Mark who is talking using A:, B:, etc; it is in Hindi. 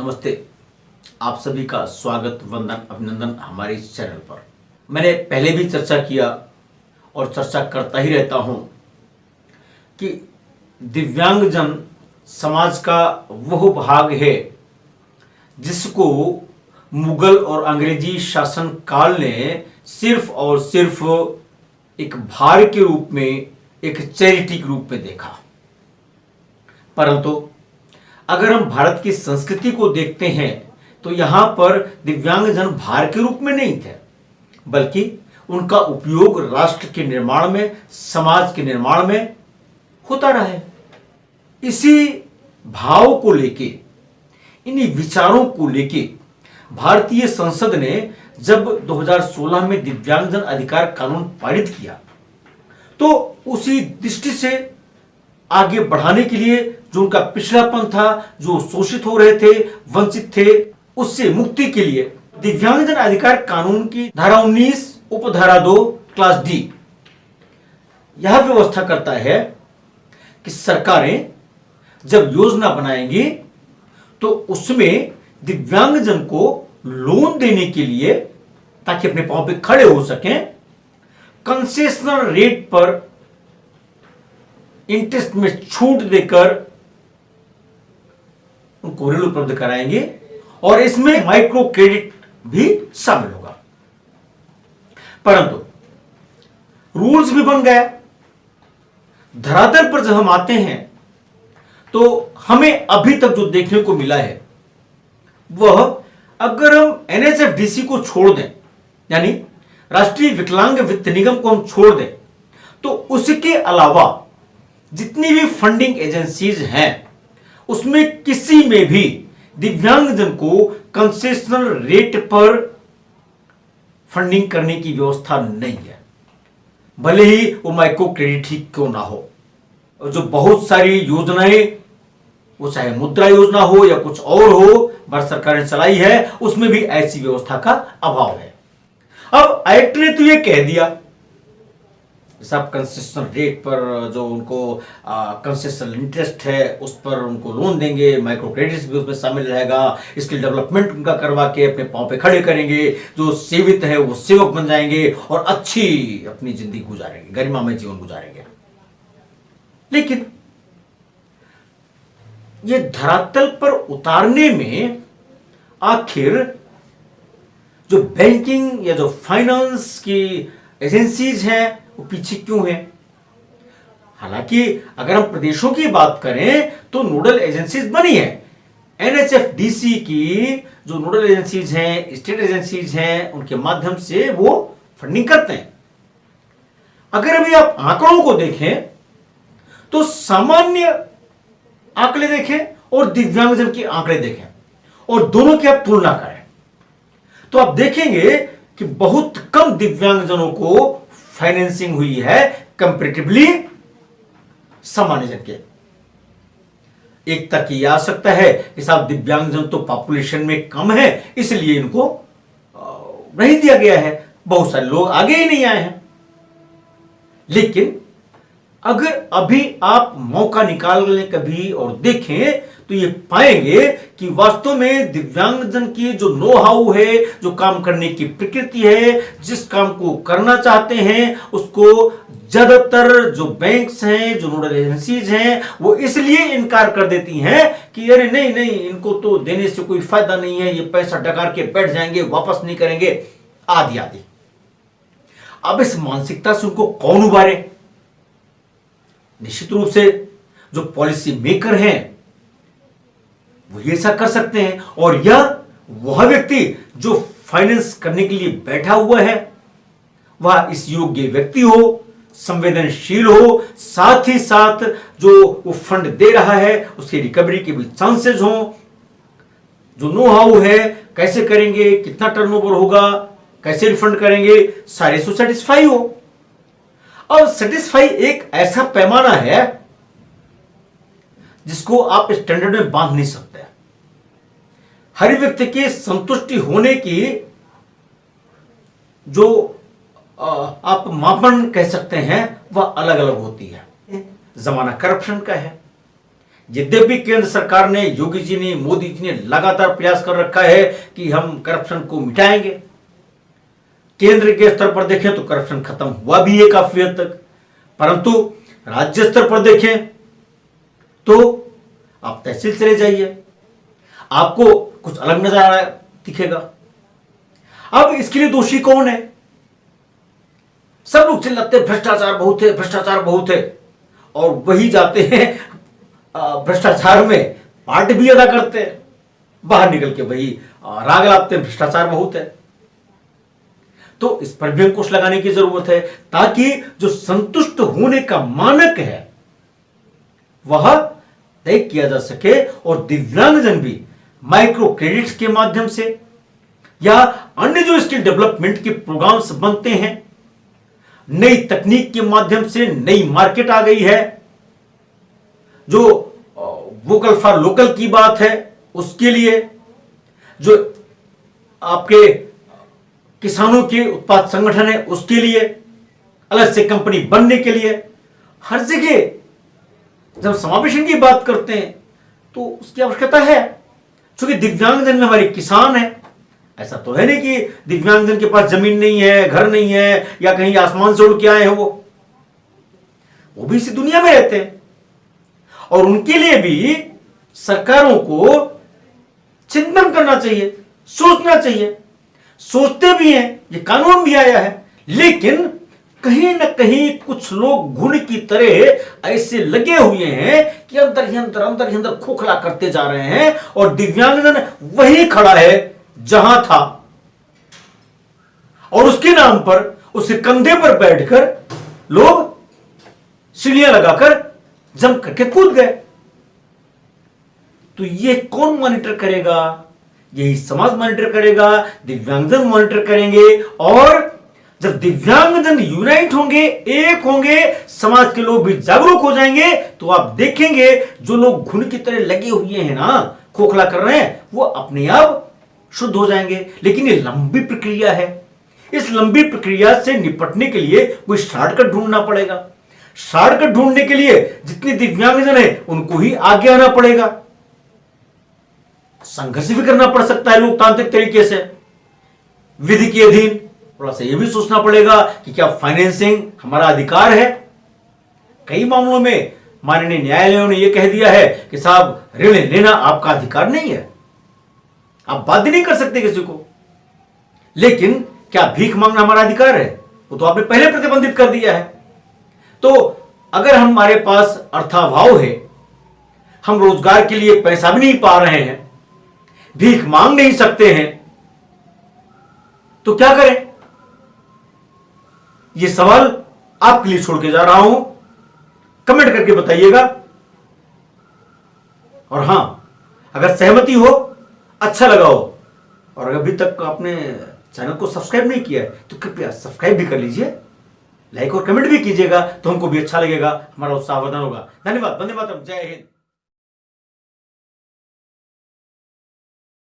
A: नमस्ते। आप सभी का स्वागत, वंदन, अभिनंदन हमारे इस चैनल पर। मैंने पहले भी चर्चा किया और चर्चा करता ही रहता हूं कि दिव्यांगजन समाज का वह भाग है जिसको मुगल और अंग्रेजी शासन काल ने सिर्फ और सिर्फ एक भार के रूप में, एक चैरिटी के रूप में देखा। परंतु अगर हम भारत की संस्कृति को देखते हैं तो यहां पर दिव्यांगजन भार के रूप में नहीं थे, बल्कि उनका उपयोग राष्ट्र के निर्माण में, समाज के निर्माण में होता रहा है। इसी भाव को लेके, इन्हीं विचारों को लेके भारतीय संसद ने जब 2016 में दिव्यांगजन अधिकार कानून पारित किया तो उसी दृष्टि से आगे बढ़ाने के लिए जो उनका पिछड़ापन था, जो शोषित हो रहे थे, वंचित थे, उससे मुक्ति के लिए दिव्यांगजन अधिकार कानून की धारा 19 उपधारा 2 क्लास डी यह व्यवस्था करता है कि सरकारें जब योजना बनाएंगी तो उसमें दिव्यांगजन को लोन देने के लिए, ताकि अपने पांव पे खड़े हो सकें, कंसेशनल रेट पर इंटरेस्ट में छूट देकर उनको ऋण उपलब्ध कराएंगे और इसमें माइक्रो क्रेडिट भी शामिल होगा। परंतु रूल्स भी बन गया। धरातल पर जब हम आते हैं तो हमें अभी तक जो देखने को मिला है वह, अगर हम एनएचएफडीसी को छोड़ दें, यानी राष्ट्रीय विकलांग वित्त निगम को हम छोड़ दें, तो उसके अलावा जितनी भी फंडिंग एजेंसीज हैं उसमें किसी में भी दिव्यांगजन को कंसेशनल रेट पर फंडिंग करने की व्यवस्था नहीं है, भले ही वो माइक्रो क्रेडिट ही क्यों ना हो। और जो बहुत सारी योजनाएं, वो चाहे मुद्रा योजना हो या कुछ और हो, भारत सरकार ने चलाई है, उसमें भी ऐसी व्यवस्था का अभाव है। अब एक्ट ने तो ये कह दिया सब कंसेशनल रेट पर, जो उनको कंसेशनल इंटरेस्ट है उस पर उनको लोन देंगे, माइक्रो क्रेडिट भी उसमें शामिल रहेगा, स्किल डेवलपमेंट उनका करवा के अपने पांव पे खड़े करेंगे, जो सेवित है वो सेवक बन जाएंगे और अच्छी अपनी जिंदगी गुजारेंगे, गरिमामय जीवन गुजारेंगे। लेकिन ये धरातल पर उतारने में आखिर जो बैंकिंग या जो फाइनेंस की एजेंसीज हैं वो पीछे क्यों है? हालांकि अगर हम प्रदेशों की बात करें तो नोडल एजेंसीज बनी है। एनएचएफडीसी की जो नोडल एजेंसीज हैं, स्टेट एजेंसीज हैं, उनके माध्यम से वो फंडिंग करते हैं। अगर अभी आप आंकड़ों को देखें तो सामान्य आंकड़े देखें और दिव्यांगजन के आंकड़े देखें और दोनों की आप तुलना करें तो आप देखेंगे कि बहुत कम दिव्यांगजनों को फाइनेंसिंग हुई है कंपैरेटिवली सामान्य जन के। एक तक ये आ सकता है कि साहब दिव्यांगजन तो पॉपुलेशन में कम है इसलिए इनको नहीं दिया गया है, बहुत सारे लोग आगे ही नहीं आए हैं। लेकिन अगर अभी आप मौका निकाल लें कभी और देखें तो ये पाएंगे कि वास्तव में दिव्यांगजन की जो नो हाउ है, जो काम करने की प्रकृति है, जिस काम को करना चाहते हैं उसको ज्यादातर जो बैंक्स हैं, जो नोडल एजेंसीज हैं, वो इसलिए इनकार कर देती हैं कि अरे नहीं नहीं, इनको तो देने से कोई फायदा नहीं है, ये पैसा डकार के बैठ जाएंगे, वापस नहीं करेंगे, आदि आदि। अब इस मानसिकता से उनको कौन उबारे? निश्चित रूप से जो पॉलिसी मेकर हैं वो ये ऐसा कर सकते हैं, और यह वह व्यक्ति जो फाइनेंस करने के लिए बैठा हुआ है वह इस योग्य व्यक्ति हो, संवेदनशील हो, साथ ही साथ जो वो फंड दे रहा है उसकी रिकवरी के भी चांसेस हो, जो नो हाउ है, कैसे करेंगे, कितना टर्नओवर होगा, कैसे रिफंड करेंगे, सारे से सेटिस्फाई हो। और सेटिस्फाई एक ऐसा पैमाना है जिसको आप स्टैंडर्ड में बांध नहीं सकते। हर व्यक्ति के संतुष्टि होने की जो आप मापन कह सकते हैं वह अलग अलग होती है। जमाना करप्शन का है, यद्यपि केंद्र सरकार ने, योगी जी ने, मोदी जी ने लगातार प्रयास कर रखा है कि हम करप्शन को मिटाएंगे। केंद्र के स्तर पर देखें तो करप्शन खत्म हुआ भी है काफी हद तक, परंतु राज्य स्तर पर देखें तो आप तहसील चले जाइए, आपको कुछ अलग नजारा दिखेगा। अब इसके लिए दोषी कौन है? सब लोग चिल्लाते हैं भ्रष्टाचार बहुत है, भ्रष्टाचार बहुत है, और वही जाते हैं भ्रष्टाचार में पार्ट भी अदा करते हैं, बाहर निकल के वही राग लाते हैं भ्रष्टाचार बहुत है। तो इस पर भी अंकुश लगाने की जरूरत है, ताकि जो संतुष्ट होने का मानक है वह तय किया जा सके, और दिव्यांगजन भी माइक्रो क्रेडिट्स के माध्यम से या अन्य जो स्किल डेवलपमेंट के प्रोग्राम्स बनते हैं, नई तकनीक के माध्यम से नई मार्केट आ गई है, जो वोकल फॉर लोकल की बात है उसके लिए, जो आपके किसानों के उत्पाद संगठन है उसके लिए, अलग से कंपनी बनने के लिए, हर जगह जब समावेशन की बात करते हैं तो उसकी आवश्यकता है। क्योंकि दिव्यांगजन में हमारे किसान है, ऐसा तो है नहीं कि दिव्यांगजन के पास जमीन नहीं है, घर नहीं है, या कहीं आसमान से उड़ के आए हैं, वो भी इसी दुनिया में रहते हैं, और उनके लिए भी सरकारों को चिंतन करना चाहिए, सोचना चाहिए। सोचते भी हैं, ये कानून भी आया है, लेकिन कहीं ना कहीं कुछ लोग घुन की तरह ऐसे लगे हुए हैं कि अंदर ही अंदर खोखला करते जा रहे हैं, और दिव्यांगजन वही खड़ा है जहां था, और उसके नाम पर उसके कंधे पर बैठकर लोग सीढ़ियां लगाकर जंप करके कूद गए। तो ये कौन मॉनिटर करेगा? यही समाज मॉनिटर करेगा, दिव्यांगजन मॉनिटर करेंगे, और जब दिव्यांगजन यूनाइट होंगे, एक होंगे, समाज के लोग भी जागरूक हो जाएंगे, तो आप देखेंगे जो लोग घुन की तरह लगे हुए हैं ना, खोखला कर रहे हैं, वो अपने आप शुद्ध हो जाएंगे। लेकिन ये लंबी प्रक्रिया है, इस लंबी प्रक्रिया से निपटने के लिए कोई शॉर्टकट ढूंढना पड़ेगा। शॉर्टकट ढूंढने के लिए जितने दिव्यांगजन है उनको ही आगे आना पड़ेगा, संघर्ष भी करना पड़ सकता है लोकतांत्रिक तरीके से, विधि के अधीन। थोड़ा सा यह भी सोचना पड़ेगा कि क्या फाइनेंसिंग हमारा अधिकार है। कई मामलों में माननीय न्यायालयों ने यह कह दिया है कि साहब ऋण लेना आपका अधिकार नहीं है, आप बाध्य नहीं कर सकते किसी को। लेकिन क्या भीख मांगना हमारा अधिकार है? वो तो आपने पहले प्रतिबंधित कर दिया है। तो अगर हमारे पास अर्थाभाव है, हम रोजगार के लिए पैसा भी नहीं पा रहे हैं, भीख मांग नहीं सकते हैं, तो क्या करें? यह सवाल आपके लिए छोड़ के जा रहा हूं, कमेंट करके बताइएगा। और हां, अगर सहमति हो, अच्छा लगा हो, और अभी तक आपने चैनल को सब्सक्राइब नहीं किया है तो कृपया सब्सक्राइब भी कर लीजिए, लाइक और कमेंट भी कीजिएगा, तो हमको भी अच्छा लगेगा, हमारा उत्साहवर्धन होगा। धन्यवाद। वंदे मातरम। जय हिंद।